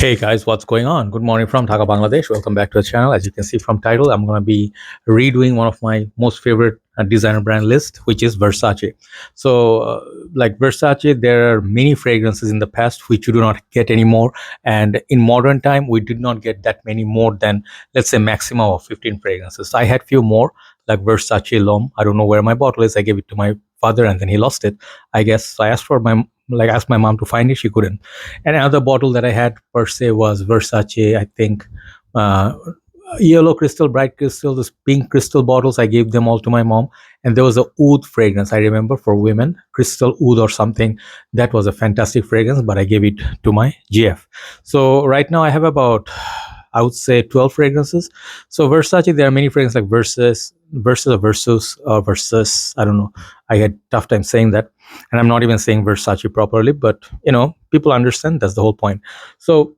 Hey guys, what's going on? Good morning from Dhaka, Bangladesh. Welcome back to the channel. As you can see from title, I'm going to be redoing one of my most favorite designer brand list, which is Versace. Like Versace, there are many fragrances in the past which you do not get anymore. And in modern time, we did not get that many more than, let's say, maximum of 15 fragrances. I had few more, like Versace Homme. I don't know where my bottle is. I gave it to my father and then he lost it, I guess. So I asked my mom to find it. She couldn't. And another bottle that I had per se was Versace, I think, uh, yellow crystal, bright crystal, this pink crystal bottles. I gave them all to my mom. And there was a oud fragrance, I remember, for women, crystal oud or something. That was a fantastic fragrance, but I gave it to my GF. So right now I have about, I would say, 12 fragrances. So Versace, there are many fragrances like Versus, I don't know. I had tough time saying that. And I'm not even saying Versace properly, but people understand. That's the whole point. So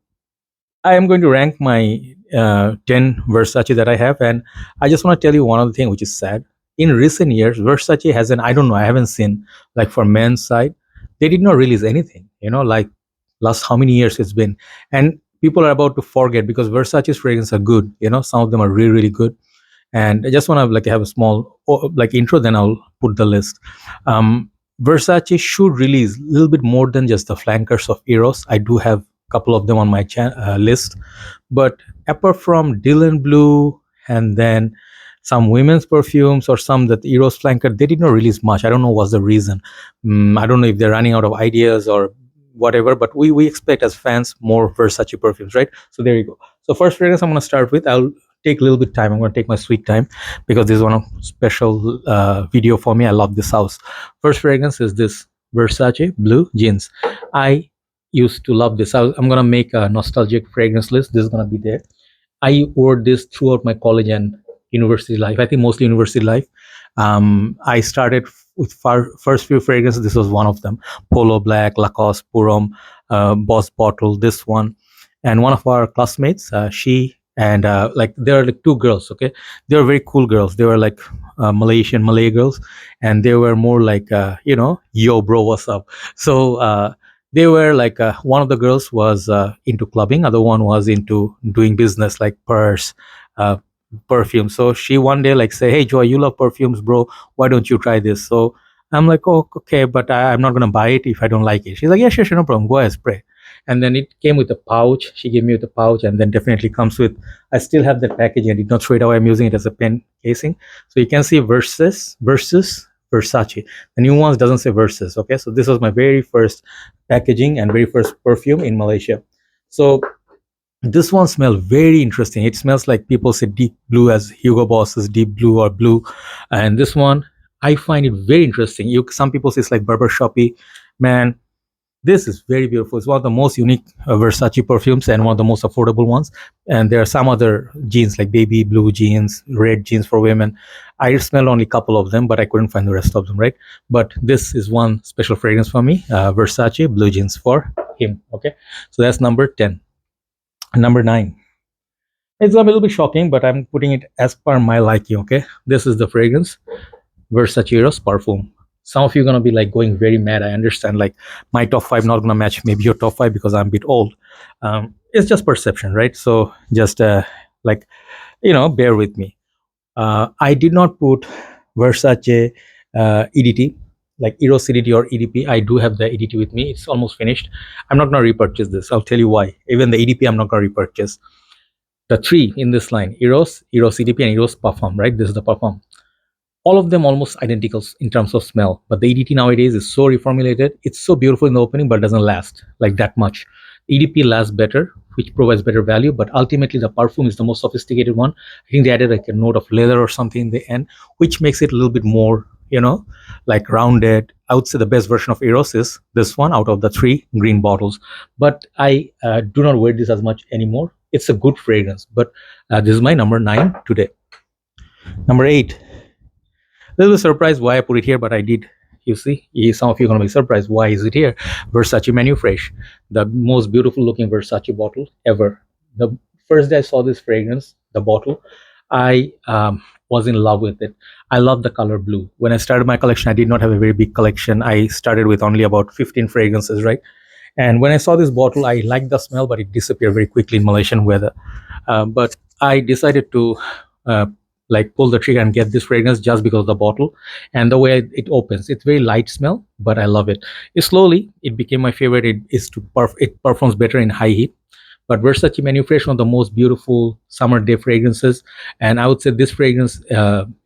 I am going to rank my 10 Versace that I have, and I just want to tell you one other thing which is sad. In recent years, Versace hasn't. I don't know. I haven't seen, like, for men's side, they did not release anything. Like last how many years it's been, and people are about to forget because Versace's fragrances are good. Some of them are really really good, and I just want to like have a small like intro. Then I'll put the list. Um, Versace should release a little bit more than just the flankers of Eros. I do have a couple of them on my list, but apart from Dylan Blue and then some women's perfumes or some that Eros flanker, they did not release much. I don't know what's the reason. I don't know if they're running out of ideas or whatever, but we expect as fans more Versace perfumes, right? So there you go. So first fragrance I'm going to start with, I'll take a little bit time. I'm going to take my sweet time because this is one of special video for me. I love this house. First fragrance is this Versace blue jeans. I used to love this. I'm going to make a nostalgic fragrance list. This is going to be there. I wore this throughout my college and university life. I think mostly university life. I started with first few fragrances. This was one of them: Polo Black, Lacoste, Purom, Boss Bottle. This one, and one of our classmates, she and like there are like two girls. Okay, they were very cool girls. They were like Malaysian Malay girls, and they were more like yo bro, what's up? So. They were like one of the girls was into clubbing, other one was into doing business like purse, uh, perfume. So she one day like say, "Hey Joy, you love perfumes, bro. Why don't you try this?" So I'm like, "Oh, okay, but I'm not gonna buy it if I don't like it." She's like, "Yeah, sure, sure, no problem. Go ahead, spray." And then it came with a pouch. She gave me with a pouch, and then definitely comes with. I still have that packaging. I did not throw it away. I'm using it as a pen casing. So you can see versus Versace. The new ones doesn't say versus. Okay, so this was my very first packaging and very first perfume in Malaysia. So this one smells very interesting. It smells like people say deep blue, as Hugo Boss's deep blue or blue. And this one, I find it very interesting. Some people say it's like barbershoppy. Man, this is very beautiful. It's one of the most unique Versace perfumes and one of the most affordable ones. And there are some other jeans like baby blue jeans, red jeans for women. I smelled only a couple of them, but I couldn't find the rest of them, right? But this is one special fragrance for me, Versace blue jeans for him. Okay, so that's number 10. Number 9. It's a little bit shocking, but I'm putting it as per my liking. Okay, this is the fragrance, Versace Eros Parfum. Some of you are gonna be like going very mad. I understand. Like my top 5 not gonna match maybe your top 5 because I'm a bit old. It's just perception, right? So just like bear with me. I did not put Versace EDT, like Eros EDT or EDP. I do have the EDT with me. It's almost finished. I'm not gonna repurchase this. I'll tell you why. Even the EDP, I'm not gonna repurchase. The 3 in this line: Eros, Eros EDP, and Eros Parfum. Right? This is the Parfum. All of them almost identical in terms of smell, but the EDT nowadays is so reformulated. It's so beautiful in the opening, but doesn't last like that much. EDP lasts better, which provides better value, but ultimately the Parfum is the most sophisticated one. I think they added like a note of leather or something in the end, which makes it a little bit more, like rounded. I would say the best version of Eros is this one out of the 3 green bottles, but I do not wear this as much anymore. It's a good fragrance, but this is my number 9 today. Number 8. Little surprised why I put it here, but I did. You see, some of you are going to be surprised. Why is it here? Versace Manufresh, the most beautiful looking Versace bottle ever. The first day I saw this fragrance, the bottle, I was in love with it. I love the color blue. When I started my collection, I did not have a very big collection. I started with only about 15 fragrances, right? And when I saw this bottle, I liked the smell, but it disappeared very quickly in Malaysian weather. But I decided to uh, like pull the trigger and get this fragrance just because of the bottle and the way it opens. It's very light smell, but I love it. Slowly, it became my favorite. It performs better in high heat. But Versace Manufresh, one of the most beautiful summer day fragrances, and I would say this fragrance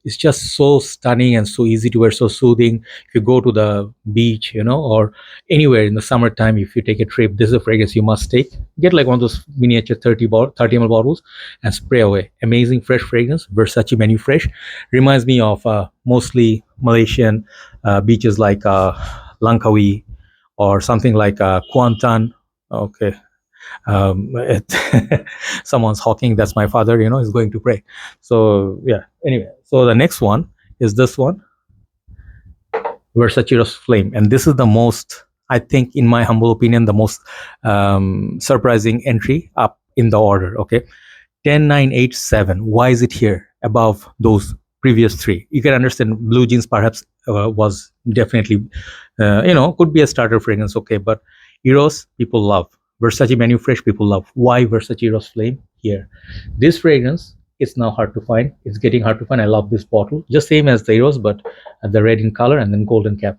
is just so stunning and so easy to wear, so soothing. If you go to the beach, or anywhere in the summertime, if you take a trip, this is a fragrance you must take. Get like one of those miniature 30 ml bottles and spray away. Amazing fresh fragrance. Versace Manufresh reminds me of mostly Malaysian beaches like Langkawi or something like Kuantan. Okay, someone's hawking. That's my father, is going to pray. So yeah, anyway, so the next one is this one, Versace Eros Flame, and this is the most, I think, in my humble opinion, the most surprising entry up in the order. Okay, 10987. Why is it here above those previous three? You can understand blue jeans perhaps was definitely, could be a starter fragrance. Okay, but Eros people love. Versace Manufresh people love. Why Versace Eros Flame here? This fragrance is now hard to find. It's getting hard to find. I love this bottle. Just same as the Eros, but the red in color and then golden cap.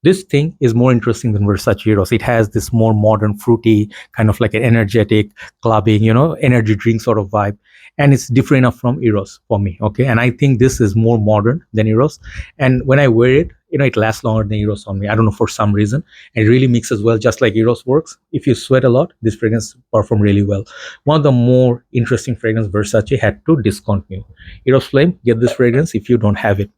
This thing is more interesting than Versace Eros. It has this more modern, fruity, kind of like an energetic clubbing, energy drink sort of vibe. And it's different enough from Eros for me. Okay. And I think this is more modern than Eros. And when I wear it, it lasts longer than Eros on me. I don't know, for some reason. And it really mixes well, just like Eros works. If you sweat a lot, this fragrance perform really well. One of the more interesting fragrance Versace had to discontinue. Eros Flame, get this fragrance if you don't have it.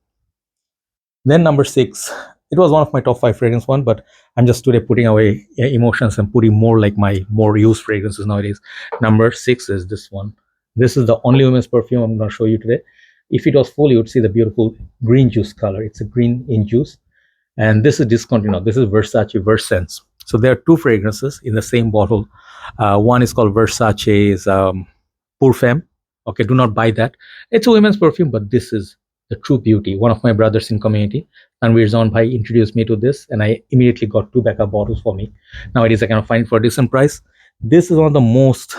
Then number 6, it was one of my top 5 fragrance one, but I'm just today putting away emotions and putting more like my more used fragrances nowadays. Number 6 is this one. This is the only women's perfume I'm going to show you today. If it was full, you would see the beautiful green juice color. It's a green in juice, and this is discontinued. This is Versace Versense. So there are 2 fragrances in the same bottle. One is called Versace's Parfum. Okay, do not buy that. It's a women's perfume, but this is the true beauty. One of my brothers in community, Tanveer Zon Bhai, introduced me to this, and I immediately got 2 backup bottles for me. Nowadays, I can find it for a decent price. This is one of the most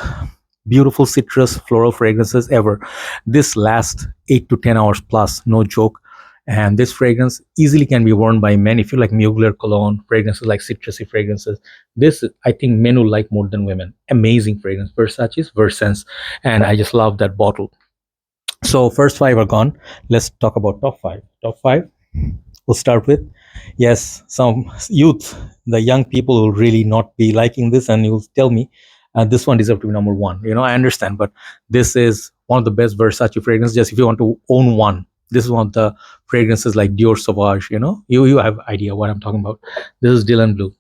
beautiful citrus floral fragrances ever. This lasts 8 to 10 hours plus, no joke. And this fragrance easily can be worn by men. If you like Mugler cologne, fragrances like citrusy fragrances, this I think men will like more than women. Amazing fragrance. Versace's Versense. And I just love that bottle. So first 5 are gone. Let's talk about top 5. Top 5, we'll start with, yes, some youth, the young people will really not be liking this, and you'll tell me this one deserves to be number 1. I understand, but this is one of the best Versace fragrances. Just if you want to own one, this is one of the fragrances like Dior Sauvage. You have idea what I'm talking about. This is Dylan Blue.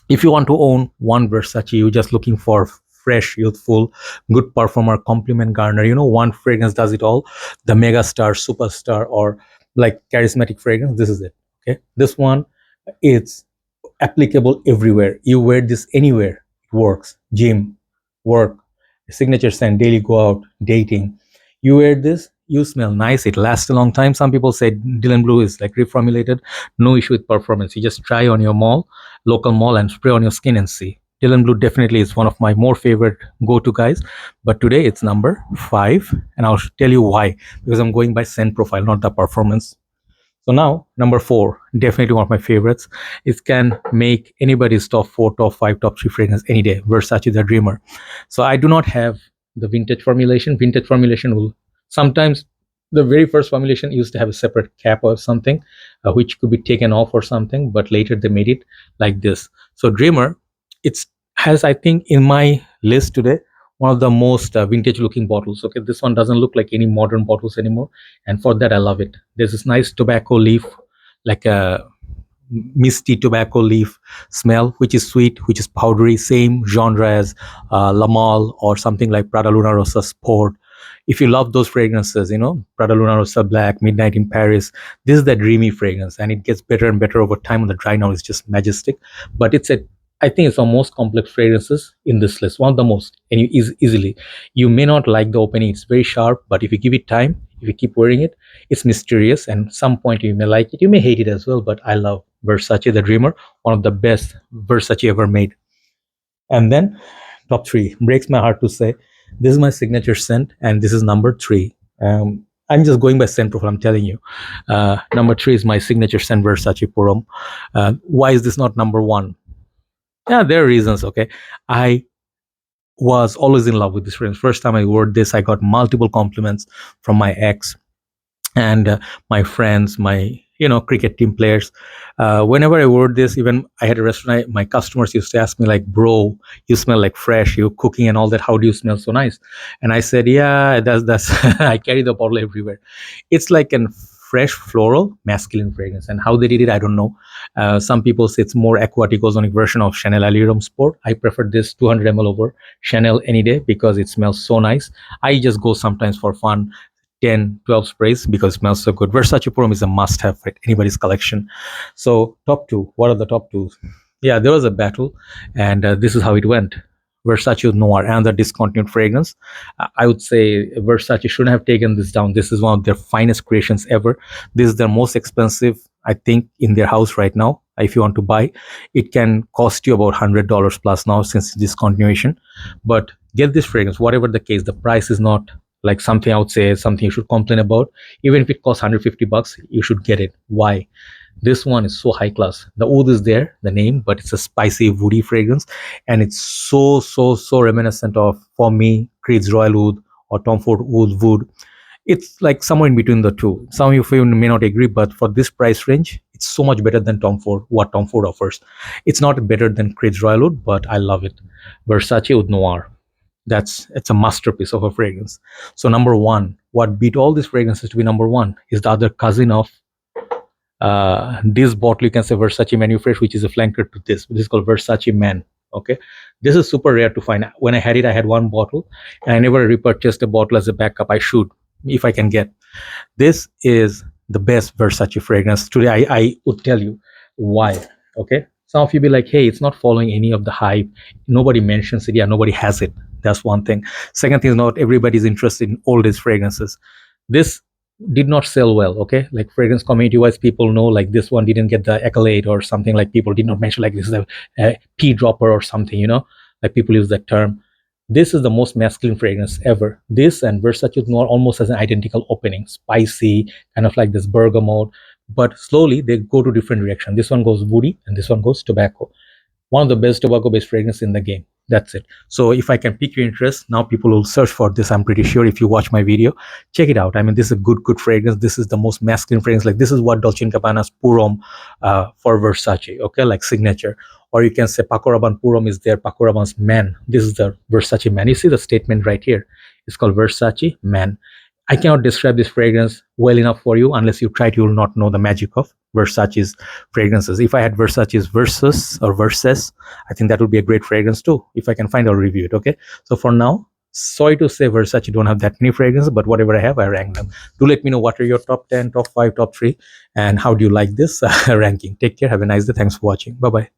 If you want to own one Versace, you're just looking for fresh, youthful, good performer, compliment garner. One fragrance does it all. The mega star, superstar, or like charismatic fragrance. This is it. Okay, this one, it's applicable everywhere. You wear this anywhere, it works. Gym, work, signature scent, daily go out, dating. You wear this, you smell nice. It lasts a long time. Some people say Dylan Blue is like reformulated. No issue with performance. You just try on your local mall, and spray on your skin and see. Dylan Blue definitely is one of my more favorite go-to guys, but today it's number 5, and I'll tell you why, because I'm going by scent profile, not the performance. So now number 4, definitely one of my favorites. It can make anybody's top 4, top 5, top 3 fragrance any day. Versace the Dreamer. So I do not have the vintage formulation. Vintage formulation will sometimes, the very first formulation used to have a separate cap or something, which could be taken off or something, but later they made it like this. So Dreamer, it's has, I think, in my list today, one of the most vintage looking bottles. Okay, this one doesn't look like any modern bottles anymore, and for that I love it. There's this nice tobacco leaf, like a misty tobacco leaf smell, which is sweet, which is powdery, same genre as Lamal or something like Prada Luna Rossa Sport. If you love those fragrances, Prada Luna Rossa Black, Midnight in Paris, this is that dreamy fragrance, and it gets better and better over time. On the dry now, it's just majestic, but I think it's the most complex fragrances in this list, one of the most, and easily. You may not like the opening, it's very sharp, but if you give it time, if you keep wearing it, it's mysterious, and some point you may like it, you may hate it as well, but I love Versace the Dreamer, one of the best Versace ever made. And then top three, breaks my heart to say, this is my signature scent, and this is number three. I'm just going by scent profile, I'm telling you. Number three is my signature scent, Versace Purum. Why is this not number one? Yeah, there are reasons, okay? I was always in love with this fragrance. First time I wore this, I got multiple compliments from my ex and my friends, my cricket team players. Whenever I wore this, even I had a restaurant, my customers used to ask me like, "Bro, you smell like fresh. You cooking and all that. How do you smell so nice?" And I said, "Yeah, that's." I carry the bottle everywhere. It's like an fresh floral masculine fragrance, and how they did it, I don't know. Some people say it's more aquatic ozonic version of Chanel Allure Sport. I prefer this 200 ml over Chanel any day because it smells so nice. I just go sometimes for fun, 10, 12 sprays because it smells so good. Versace Prom is a must have for anybody's collection. So, top two. What are the top two? Yeah, there was a battle, and this is how it went. Versace Oud Noir, another discontinued fragrance. I would say Versace shouldn't have taken this down. This is one of their finest creations ever. This is their most expensive, I think, in their house right now. If you want to buy, it can cost you about $100 plus now since discontinuation. But get this fragrance, whatever the case, the price is not like something I would say something you should complain about. Even if it costs $150, you should get it. Why? This one is so high class. The oud is there, the name, but it's a spicy, woody fragrance, and it's so reminiscent of, for me, Creed's Royal Oud or Tom Ford Oud Wood. It's like somewhere in between the two. Some of you may not agree, but for this price range, it's so much better than Tom Ford, what Tom Ford offers. It's not better than Creed's Royal Oud, but I love it. Versace Oud Noir. It's a masterpiece of a fragrance. So number one, what beat all these fragrances to be number one is the other cousin of this bottle. You can say Versace Manufresh, which is a flanker to this. This is called Versace Man. Okay, this is super rare to find. When I had it, I had one bottle, and I never repurchased a bottle as a backup. I should, if I can get. This is the best Versace fragrance today. I would tell you why. Okay, some of you be like, hey, it's not following any of the hype. Nobody mentions it. Yeah, nobody has it. That's one thing. Second thing is, not everybody's interested in all these fragrances. This did not sell well. Okay, like fragrance community wise, people know like this one didn't get the accolade or something, like people did not mention like this is a pea dropper or something, like people use that term. This is the most masculine fragrance ever. This and Versace Noir almost has an identical opening, spicy, kind of like this bergamot, but slowly they go to different direction. This one goes woody and this one goes tobacco. One of the best tobacco based fragrance in the game. That's it. So if I can pique your interest, now people will search for this. I'm pretty sure if you watch my video, check it out. I mean, this is a good fragrance. This is the most masculine fragrance. Like this is what Dolce & Gabbana's Purom for Versace, okay, like signature. Or you can say Paco Rabanne Purom is there, Paco Rabanne's Man. This is the Versace Man. You see the statement right here. It's called Versace Man. I cannot describe this fragrance well enough for you. Unless you try it, you will not know the magic of Versace's fragrances. If I had Versace's Versus or Versace, I think that would be a great fragrance too. If I can find, I'll review it. Okay. So for now, sorry to say Versace don't have that many fragrances, but whatever I have, I rank them. Do let me know what are your top 10, top 5, top 3, and how do you like this ranking. Take care. Have a nice day. Thanks for watching. Bye bye.